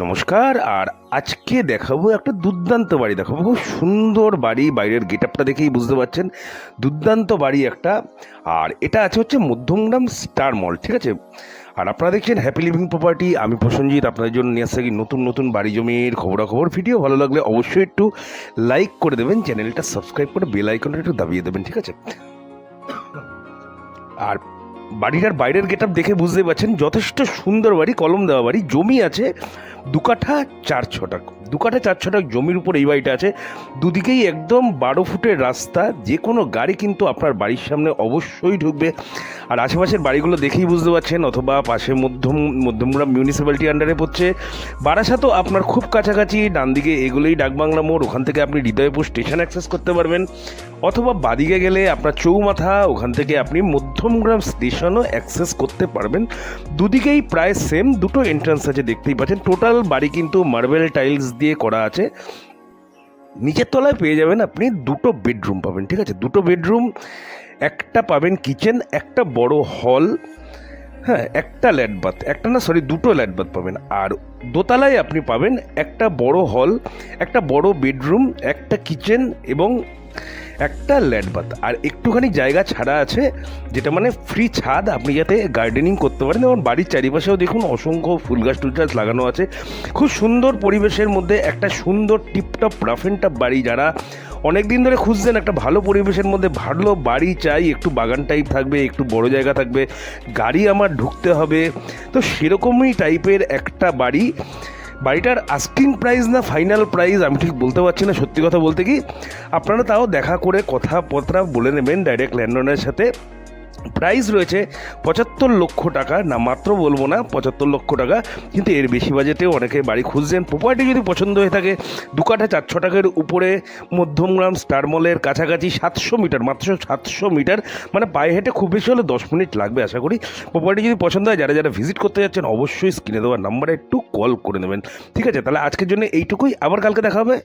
নমস্কার। আর আজকে দেখাবো একটা দুর্দান্ত বাড়ি, দেখাবো খুব সুন্দর বাড়ি। বাইরের গেট আপটা দেখেই বুঝতে পারছেন দুর্দান্ত বাড়ি একটা। আর এটা আছে হচ্ছে মধ্যমগ্রাম স্টার মল, ঠিক আছে। আর আপনারা দেখছেন হ্যাপি লিভিং প্রপার্টি। আমি প্রসেনজিৎ আপনাদের জন্য নিয়ে আসছি নতুন নতুন বাড়ি জমির খবরাখবর ভিডিও। ভালো লাগলে অবশ্যই একটু লাইক করে দেবেন, চ্যানেলটা সাবস্ক্রাইব করে বেল আইকনটা একটু দাবিয়ে দেবেন, ঠিক আছে। আর বাড়িটার বাইরের গেট আপ দেখে বুঝতে পারছেন যথেষ্ট সুন্দর বাড়ি, কলম দেওয়া বাড়ি। জমি আছে 2 কাঠা 4 ছটাক, 2 কাঠা 4 ছটাক জমির উপর এই বাড়িটা আছে। দুদিকেই একদম 12 ফুটের রাস্তা, যে কোনো গাড়ি কিন্তু আপনার বাড়ির সামনে অবশ্যই ঢুকবে। আর আশেপাশের বাড়িগুলো দেখেই বুঝতে পারছেন, অথবা পাশে মধ্যমগ্রাম মিউনিসিপ্যালিটি আন্ডারে পড়ছে। বারাসাতও আপনার খুব কাছাকাছি, ডান দিকে এগুলোই ডাকবাংলা মোড়, ওখান থেকে আপনি হৃদয়পুর স্টেশন অ্যাক্সেস করতে পারবেন। অথবা বাদিকে গেলে আপনার চৌমাথা, ওখান থেকে আপনি মধ্যমগ্রাম স্টেশনও অ্যাক্সেস করতে পারবেন। দুদিকেই প্রায় সেম, দুটো এন্ট্রান্স আছে দেখতেই পাচ্ছেন। টোটাল বাড়ি কিন্তু মার্বেল টাইলস দিয়ে করা আছে। নিচের তলায় পেয়ে যাবেন আপনি 2টো বেডরুম পাবেন, ঠিক আছে। 2টো বেডরুম, একটা পাবেন কিচেন, একটা বড় হল, হ্যাঁ, একটা ল্যাট বাথ, একটা না সরি 2টো ল্যাট বাথ পাবেন। আর দোতলায় আপনি পাবেন একটা বড় হল, একটা বড় বেডরুম, একটা কিচেন এবং একটা ল্যাট বাথ। আর একটুখানি জায়গা ছাড়া আছে, যেটা মানে ফ্রি ছাদ, আপনি যাতে গার্ডেনিং করতে পারেন। এবং বাড়ির চারিপাশেও দেখুন অসংখ্য ফুল গাছ টুল গাছ লাগানো আছে। খুব সুন্দর পরিবেশের মধ্যে একটা সুন্দর টিপটপ রাফ অ্যান্ড টাফ বাড়ি। যারা অনেক দিন ধরে খুঁজছেন একটা ভালো পরিবেশের মধ্যে ভালো বাড়ি চাই, একটু বাগান টাইপ থাকবে, একটু বড় জায়গা থাকবে, গাড়ি আমার ঢুকতে হবে, তো সেরকমই টাইপের একটা বাড়ি। বাড়িটার আস্কিং প্রাইস না ফাইনাল প্রাইস আমি ঠিক বলতে পারছি না, সত্যি কথা বলতে কি। আপনারা তাও দেখা করে কথাবার্তা বলে নেবেন ডাইরেক্ট ল্যান্ডওনারের সাথে। প্রাইস রয়েছে 75 লক্ষ টাকা, না মাত্র বলবো না, 75 লক্ষ টাকা। কিন্তু এর বেশি বাজেটেও অনেকে বাড়ি খুঁজছেন। প্রপার্টি যদি পছন্দ হয়ে থাকে, 2 কাঠা 4 ছটাকের উপরে, মধ্যমগ্রাম স্টার মলের কাছাকাছি, 700 মিটার, মাত্র 700 মিটার, মানে পায়ে হেঁটে খুব বেশি হলে 10 মিনিট লাগবে আশা করি। প্রপার্টি যদি পছন্দ হয়, যারা যারা ভিজিট করতে যাচ্ছেন অবশ্যই স্ক্রিনে দেওয়ার নাম্বারে একটু কল করে নেবেন, ঠিক আছে। তাহলে আজকের জন্য এইটুকুই, আবার কালকে দেখা হবে।